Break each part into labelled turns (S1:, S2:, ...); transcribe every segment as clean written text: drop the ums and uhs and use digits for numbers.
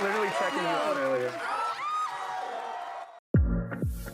S1: literally checking you out earlier.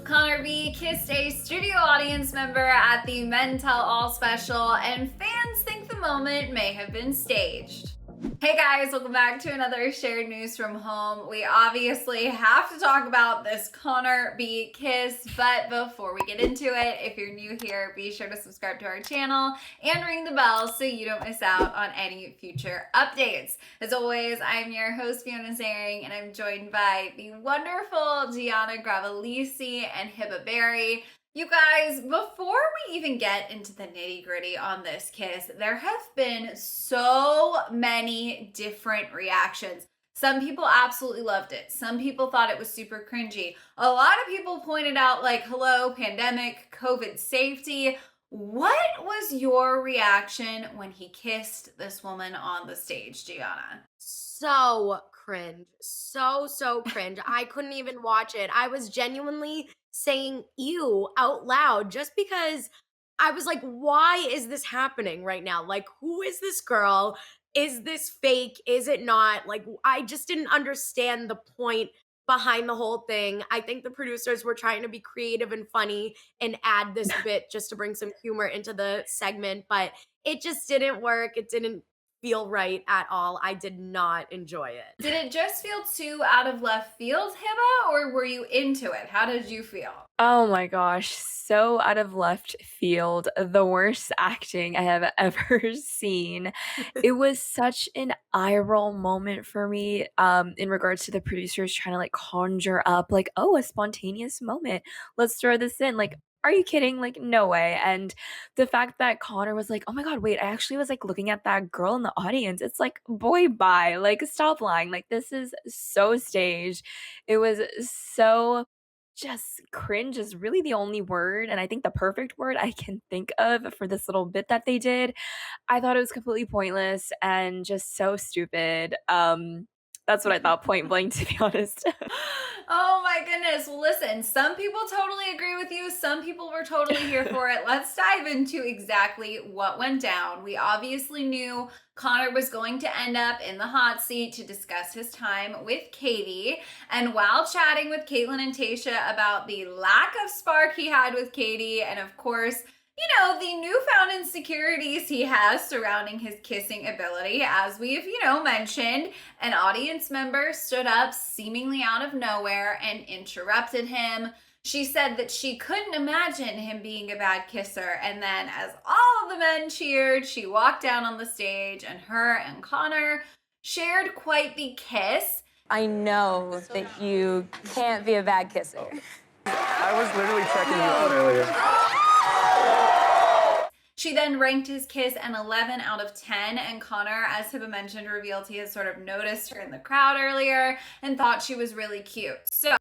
S2: Connor B kissed a studio audience member at the Men Tell All special, and fans think the moment may have been staged. Hey guys, welcome back to another shared news from home. We obviously have to talk about this Connor B kiss, but before we get into it, if you're new here, be sure to subscribe to our channel and ring the bell so you don't miss out on any future updates. As always, I'm your host, Fiona Zaring, and I'm joined by the wonderful Gianna Gravalisi and Hiba Berry. You guys, before we even get into the nitty-gritty on this kiss, there have been so many different reactions. Some people absolutely loved it. Some people thought it was super cringy. A lot of people pointed out, like, hello, pandemic, COVID safety. What was your reaction when he kissed this woman on the stage, Gianna?
S3: So cringe. So cringe. I couldn't even watch it. I was genuinely saying ew out loud just because I was like, why is this happening right now? Like, who is this girl? Is this fake? Is it not? Like, I just didn't understand the point behind the whole thing. I think the producers were trying to be creative and funny and add this bit just to bring some humor into the segment, but it just didn't work. It didn't feel right at all. I did not enjoy it.
S2: Did it just feel too out of left field, Hiba, or were you into it? How did you feel?
S4: Oh my gosh, so out of left field. The worst acting I have ever seen. It was such an eye roll moment for me, in regards to the producers trying to like conjure up like, oh, a spontaneous moment. Let's throw this in. Like, are you kidding? Like, no way. And the fact that Connor was like, oh my God, wait, I actually was like looking at that girl in the audience. It's like, boy, bye. Like, stop lying. Like, this is so staged. It was so just cringe is really the only word, and I think the perfect word I can think of for this little bit that they did. I thought it was completely pointless and just so stupid. That's what I thought, point blank, to be honest.
S2: Oh my goodness. Well, listen, some people totally agree with you. Some people were totally here for it. Let's dive into exactly what went down. We obviously knew Connor was going to end up in the hot seat to discuss his time with Katie. And while chatting with Kaitlyn and Tayshia about the lack of spark he had with Katie, and of course, you know, the newfound insecurities he has surrounding his kissing ability, as we've, mentioned, an audience member stood up seemingly out of nowhere and interrupted him. She said that she couldn't imagine him being a bad kisser. And then as all of the men cheered, she walked down on the stage and her and Connor shared quite the kiss.
S5: I know that you can't be a bad kisser.
S1: I was literally checking you out earlier.
S2: She then ranked his kiss an 11 out of 10, and Connor, as Hiba mentioned, revealed he had sort of noticed her in the crowd earlier and thought she was really cute. So,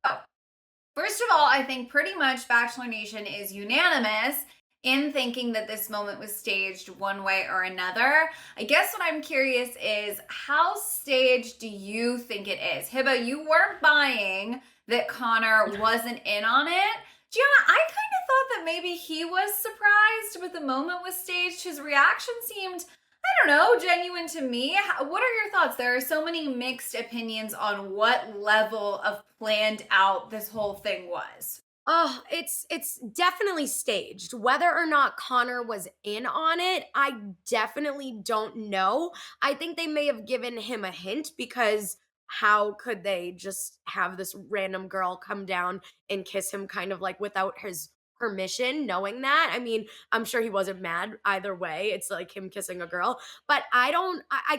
S2: first of all, I think pretty much Bachelor Nation is unanimous in thinking that this moment was staged one way or another. I guess what I'm curious is, how staged do you think it is? Hiba, you weren't buying that Connor wasn't in on it. Gianna, I kind of thought that maybe he was surprised, but the moment was staged. His reaction seemed, I don't know, genuine to me. What are your thoughts? There are so many mixed opinions on what level of planned out this whole thing was.
S3: Oh, it's definitely staged. Whether or not Connor was in on it, I definitely don't know. I think they may have given him a hint, because how could they just have this random girl come down and kiss him kind of like without his permission, knowing that? I mean, I'm sure he wasn't mad either way. It's like him kissing a girl. But I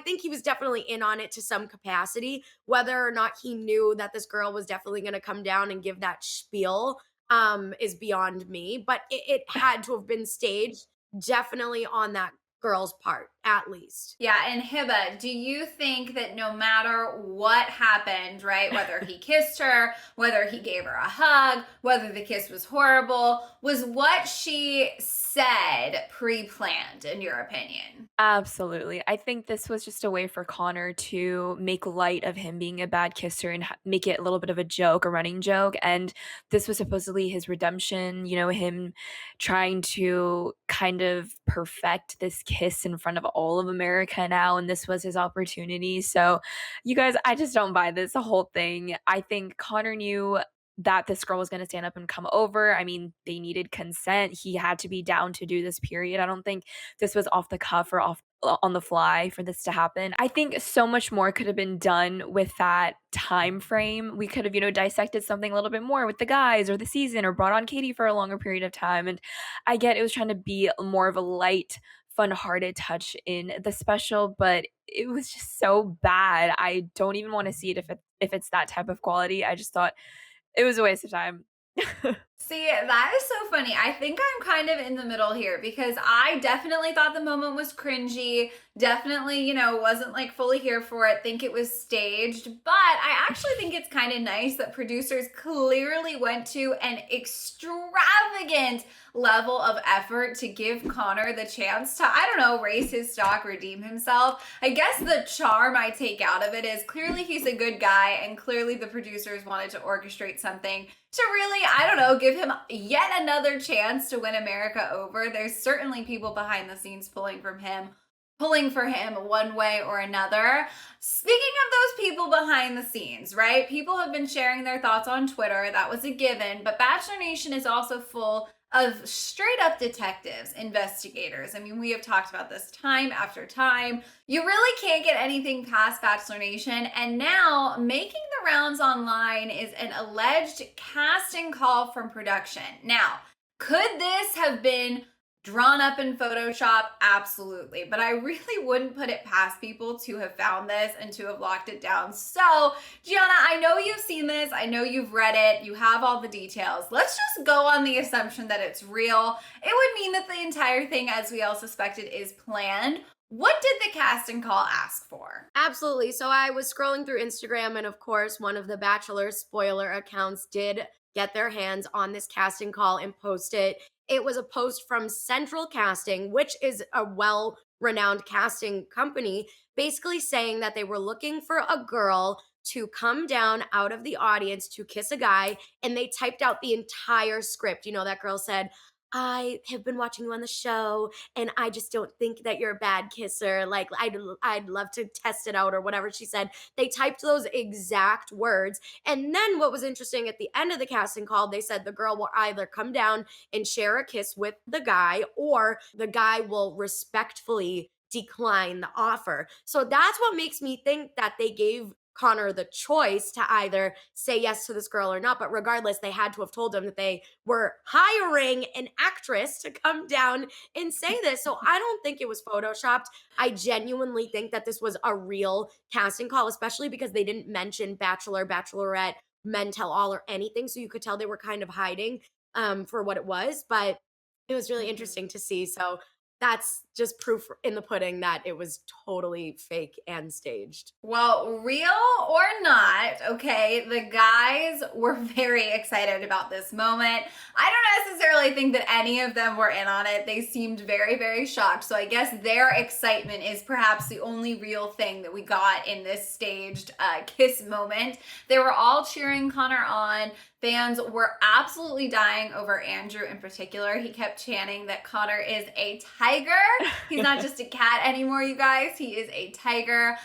S3: think he was definitely in on it to some capacity. Whether or not he knew that this girl was definitely going to come down and give that spiel is beyond me. But it had to have been staged, definitely on that girl's part, at least.
S2: Yeah, and Hiba, do you think that no matter what happened, right, whether he kissed her, whether he gave her a hug, whether the kiss was horrible, was what she said pre-planned, in your opinion?
S4: Absolutely. I think this was just a way for Connor to make light of him being a bad kisser and make it a little bit of a joke, a running joke. And this was supposedly his redemption, him trying to kind of perfect this kiss in front of all of America now, and this was his opportunity. So, you guys, I just don't buy this whole thing. I think Connor knew that this girl was going to stand up and come over. I mean, they needed consent. He had to be down to do this, period. I don't think this was off the cuff or off on the fly for this to happen. I think so much more could have been done with that time frame. We could have, dissected something a little bit more with the guys or the season, or brought on Katie for a longer period of time. And I get it was trying to be more of a light, fun-hearted touch in the special, but it was just so bad. I don't even want to see it if it's that type of quality. I just thought it was a waste of time.
S2: See, that is so funny. I think I'm kind of in the middle here because I definitely thought the moment was cringy. Definitely, wasn't like fully here for it. Think it was staged. But I actually think it's kind of nice that producers clearly went to an extravagant level of effort to give Connor the chance to, I don't know, raise his stock, redeem himself. I guess the charm I take out of it is clearly he's a good guy, and clearly the producers wanted to orchestrate something to really, I don't know, give him yet another chance to win America over. There's certainly people behind the scenes pulling for him one way or another. Speaking of those people behind the scenes, right? People have been sharing their thoughts on Twitter. That was a given. But Bachelor Nation is also full of straight up detectives, investigators. I mean, we have talked about this time after time. You really can't get anything past Bachelor Nation. And now making the rounds online is an alleged casting call from production. Now, could this have been drawn up in Photoshop? Absolutely. But I really wouldn't put it past people to have found this and to have locked it down. So, Gianna, I know you've seen this. I know you've read it. You have all the details. Let's just go on the assumption that it's real. It would mean that the entire thing, as we all suspected, is planned. What did the casting call ask for?
S3: Absolutely. So I was scrolling through Instagram, and of course, one of the Bachelor spoiler accounts did get their hands on this casting call and post it. It was a post from Central Casting, which is a well-renowned casting company, basically saying that they were looking for a girl to come down out of the audience to kiss a guy, and they typed out the entire script. That girl said, "I have been watching you on the show, and I just don't think that you're a bad kisser. Like, I'd love to test it out," or whatever she said. They typed those exact words. And then what was interesting, at the end of the casting call, they said the girl will either come down and share a kiss with the guy, or the guy will respectfully decline the offer. So that's what makes me think that they gave Connor the choice to either say yes to this girl or not. But regardless, they had to have told him that they were hiring an actress to come down and say this. So I don't think it was photoshopped. I genuinely think that this was a real casting call, especially because they didn't mention Bachelor, Bachelorette, Men Tell All, or anything. So you could tell they were kind of hiding for what it was. But it was really interesting to see. So that's just proof in the pudding that it was totally fake and staged.
S2: Well, real or not, okay, the guys were very excited about this moment. I don't necessarily think that any of them were in on it. They seemed very, very shocked. So I guess their excitement is perhaps the only real thing that we got in this staged kiss moment. They were all cheering Connor on. Fans were absolutely dying over Andrew in particular. He kept chanting that Connor is a tiger. He's not just a cat anymore, you guys. He is a tiger.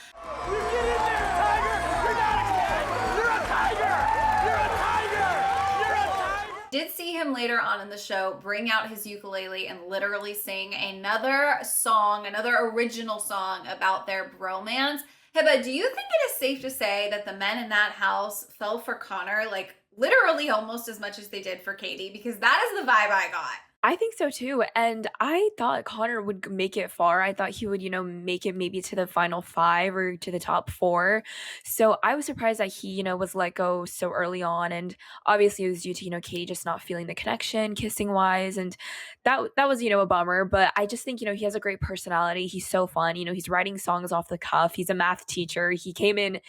S1: You get in there, tiger! You're not a cat! You're a tiger! You're a tiger! You're a tiger!
S2: Did see him later on in the show bring out his ukulele and literally sing another song, another original song about their bromance. Hiba, do you think it is safe to say that the men in that house fell for Connor like literally almost as much as they did for Katie? Because that is the vibe I got.
S4: I think so too. And I thought Connor would make it far. I thought he would, make it maybe to the final 5 or to the top 4. So I was surprised that he, was let go so early on. And obviously it was due to, Katie just not feeling the connection kissing wise. And that was, a bummer. But I just think, he has a great personality. He's so fun. He's writing songs off the cuff. He's a math teacher. He came in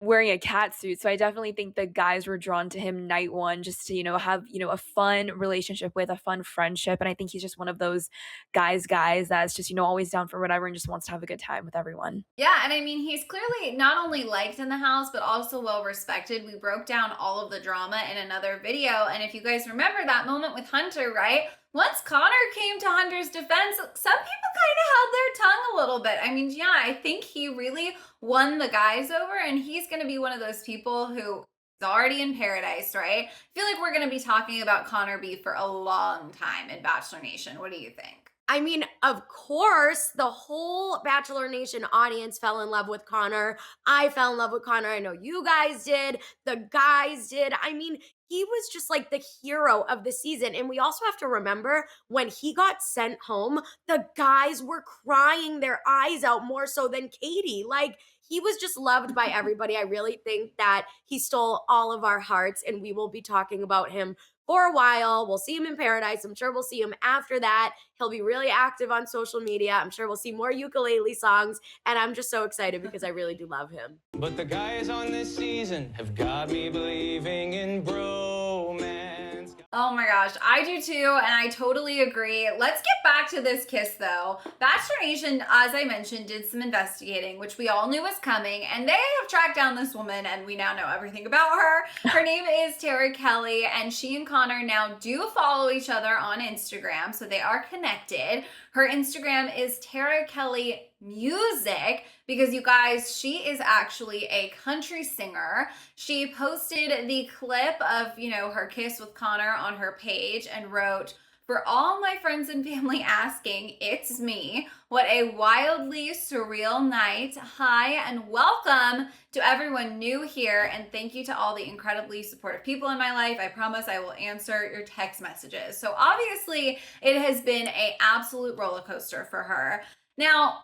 S4: wearing a cat suit. So I definitely think the guys were drawn to him night one just to, have, a fun relationship with, a fun friendship. And I think he's just one of those guys that's just, always down for whatever and just wants to have a good time with everyone.
S2: Yeah, and I mean, he's clearly not only liked in the house, but also well respected. We broke down all of the drama in another video. And if you guys remember that moment with Hunter, right? once Connor came to Hunter's defense, some people kind of held their tongue a little bit. I mean, yeah, I think he really won the guys over, and he's going to be one of those people who is already in paradise, right? I feel like we're going to be talking about Connor B for a long time in Bachelor Nation. What do you think?
S3: I mean, of course, the whole Bachelor Nation audience fell in love with Connor. I fell in love with Connor. I know you guys did. The guys did. I mean, he was just like the hero of the season. And we also have to remember when he got sent home, the guys were crying their eyes out more so than Katie. Like, he was just loved by everybody. I really think that he stole all of our hearts, and we will be talking about him for a while. We'll see him in paradise. I'm sure we'll see him after that. He'll be really active on social media. I'm sure we'll see more ukulele songs. And I'm just so excited because I really do love him.
S6: But the guys on this season have got me believing in bromance.
S2: Oh my gosh, I do too, and I totally agree. Let's get back to this kiss though. Bachelor Nation, as I mentioned, did some investigating, which we all knew was coming, and they have tracked down this woman, and we now know everything about her. Her name is Tara Kelly, and she and Connor now do follow each other on Instagram, so they are connected. Her Instagram is Tara Kelly Music, because you guys, she is actually a country singer. She posted the clip of, her kiss with Connor on her page and wrote, "For all my friends and family asking, it's me. What a wildly surreal night. Hi and welcome to everyone new here, and thank you to all the incredibly supportive people in my life. I promise I will answer your text messages." So obviously it has been an absolute roller coaster for her. Now,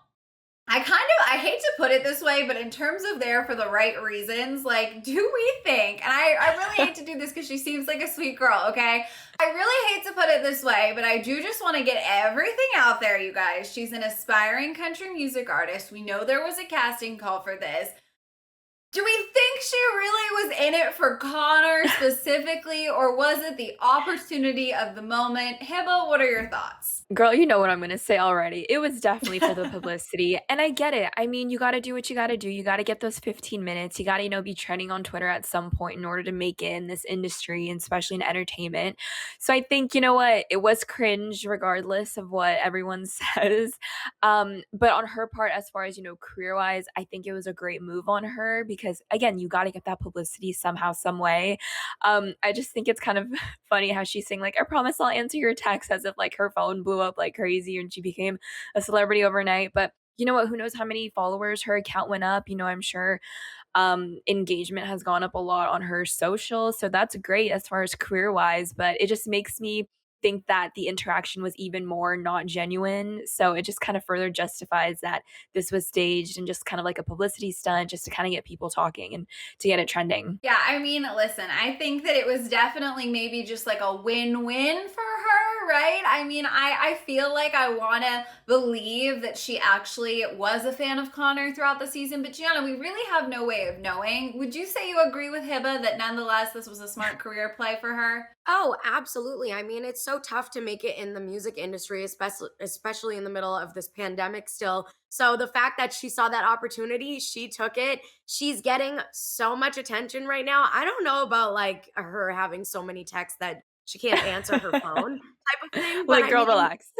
S2: I hate to put it this way, but in terms of there for the right reasons, like, do we think, and I really hate to do this because she seems like a sweet girl, okay? I really hate to put it this way, but I do just want to get everything out there, you guys. She's an aspiring country music artist. We know there was a casting call for this. Do we think she really was in it for Connor specifically, or was it the opportunity of the moment? Hibba, what are your thoughts?
S4: Girl, you know what I'm going to say already. It was definitely for the publicity. And I get it. I mean, you got to do what you got to do. You got to get those 15 minutes. You got to, be trending on Twitter at some point in order to make it in this industry, and especially in entertainment. So I think, you know what? It was cringe regardless of what everyone says. But on her part, as far as, career-wise, I think it was a great move on her because, again, you got to get that publicity somehow, some way. I just think it's kind of funny how she's saying, like, "I promise I'll answer your text," as if, like, her phone blew up like crazy and she became a celebrity overnight. But you know what? Who knows how many followers her account went up? I'm sure engagement has gone up a lot on her social. So that's great as far as career-wise, but it just makes me think that the interaction was even more not genuine. So it just kind of further justifies that this was staged and just kind of like a publicity stunt just to kind of get people talking and to get it trending.
S2: Yeah, I mean, listen, I think that it was definitely maybe just like a win-win for her, right? I mean, I feel like I want to believe that she actually was a fan of Connor throughout the season, but Gianna, we really have no way of knowing. Would you say you agree with Hibba that nonetheless this was a smart career play for her?
S3: Oh, absolutely. I mean, it's so tough to make it in the music industry, especially in the middle of this pandemic still. So the fact that she saw that opportunity, she took it. She's getting so much attention right now. I don't know about like her having so many texts that she can't answer her phone type of thing.
S4: Like, girl, relax.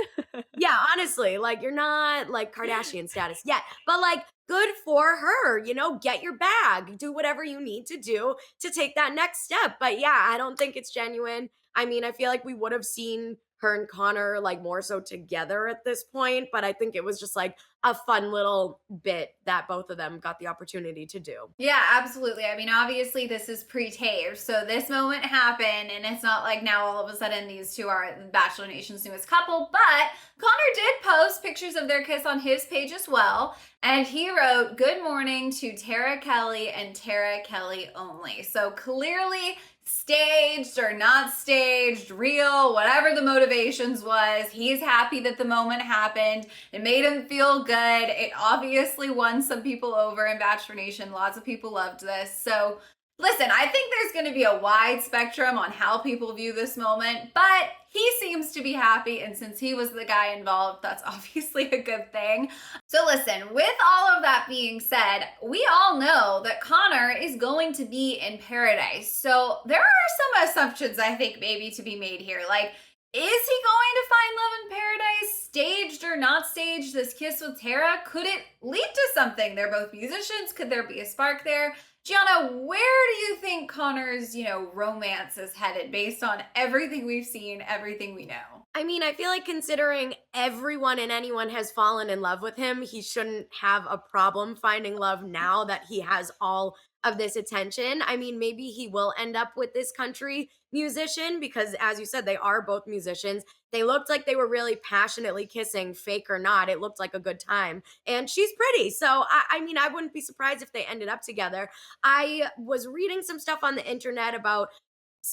S3: Yeah, honestly, like you're not like Kardashian status yet, but like good for her, get your bag, do whatever you need to do to take that next step. But yeah, I don't think it's genuine. I mean, I feel like we would have seen her and Connor like more so together at this point, but I think it was just like a fun little bit that both of them got the opportunity to do.
S2: Yeah, absolutely. I mean, obviously this is pre-taped, so this moment happened, and it's not like now all of a sudden these two are Bachelor Nation's newest couple, but Connor did post pictures of their kiss on his page as well, and he wrote, "Good morning to Tara Kelly and Tara Kelly only." So clearly staged or not staged, real, whatever the motivations was, he's happy that the moment happened. It made him feel good. It obviously won some people over in Bachelor Nation. Lots of people loved this. So listen, I think there's going to be a wide spectrum on how people view this moment, but he seems to be happy, and since he was the guy involved, that's obviously a good thing. So listen, with all of that being said, we all know that Connor is going to be in paradise. So there are some assumptions I think maybe to be made here. Like, Is he going to find love in paradise? Staged or not staged, this kiss with Tara, could it lead to something? They're both musicians. Could there be a spark there? Gianna, where do you think Connor's, romance is headed based on everything we've seen, everything we know?
S3: I mean, I feel like considering everyone and anyone has fallen in love with him, he shouldn't have a problem finding love now that he has all of this attention. I mean, maybe he will end up with this country musician because, as you said, they are both musicians. They looked like they were really passionately kissing, fake or not. It looked like a good time. And she's pretty. So, I mean, I wouldn't be surprised if they ended up together. I was reading some stuff on the internet about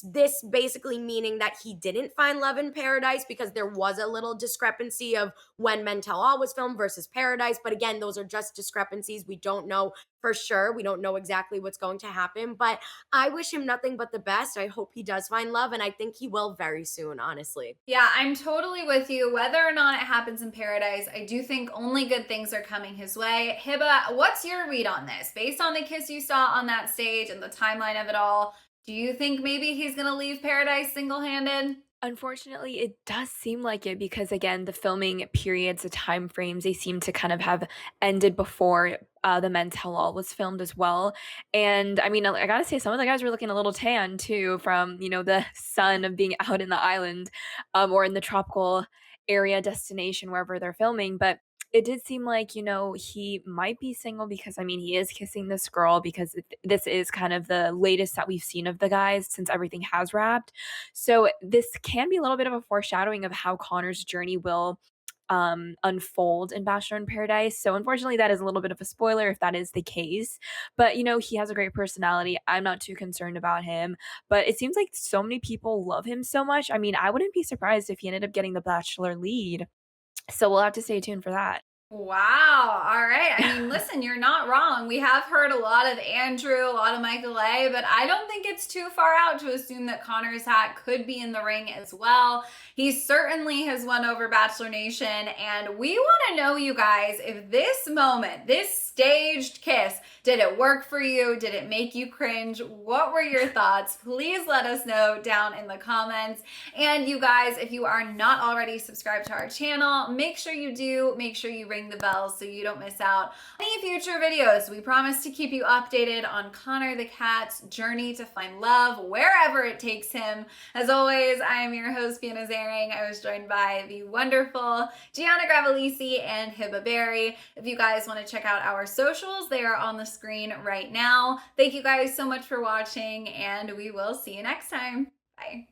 S3: this basically meaning that he didn't find love in paradise because there was a little discrepancy of when Men Tell All was filmed versus Paradise. But again, those are just discrepancies. We don't know for sure. We don't know exactly what's going to happen. But I wish him nothing but the best. I hope he does find love, and I think he will very soon, honestly.
S2: Yeah, I'm totally with you. Whether or not it happens in paradise, I do think only good things are coming his way. Hiba, what's your read on this? Based on the kiss you saw on that stage and the timeline of it all, do you think maybe he's going to leave paradise single-handed?
S4: Unfortunately, it does seem like it because again, the filming periods, the time frames, they seem to kind of have ended before the Men Tell All was filmed as well. And I mean, I gotta say, some of the guys were looking a little tan too from the sun of being out in the island, or in the tropical area destination wherever they're filming. But it did seem like he might be single because I mean he is kissing this girl because this is kind of the latest that we've seen of the guys since everything has wrapped. So this can be a little bit of a foreshadowing of how Connor's journey will unfold in Bachelor in Paradise. So unfortunately, that is a little bit of a spoiler if that is the case. But he has a great personality. I'm not too concerned about him. But it seems like so many people love him so much. I mean, I wouldn't be surprised if he ended up getting the Bachelor lead. So we'll have to stay tuned for that.
S2: Wow. All right. I mean, listen, you're not wrong. We have heard a lot of Andrew, a lot of Michael A, but I don't think it's too far out to assume that Connor's hat could be in the ring as well. He certainly has won over Bachelor Nation, and we want to know, you guys, if this moment, this staged kiss, did it work for you? Did it make you cringe? What were your thoughts? Please let us know down in the comments. And you guys, if you are not already subscribed to our channel, make sure you do. Make sure you ring the bell so you don't miss out on any future videos. We promise to keep you updated on Connor the Cat's journey to find love wherever it takes him. As always, I am your host, Fiona Zaring. I was joined by the wonderful Gianna Gravelisi and Hiba Berry. If you guys want to check out our socials, they are on the screen right now. Thank you guys so much for watching, and we will see you next time. Bye.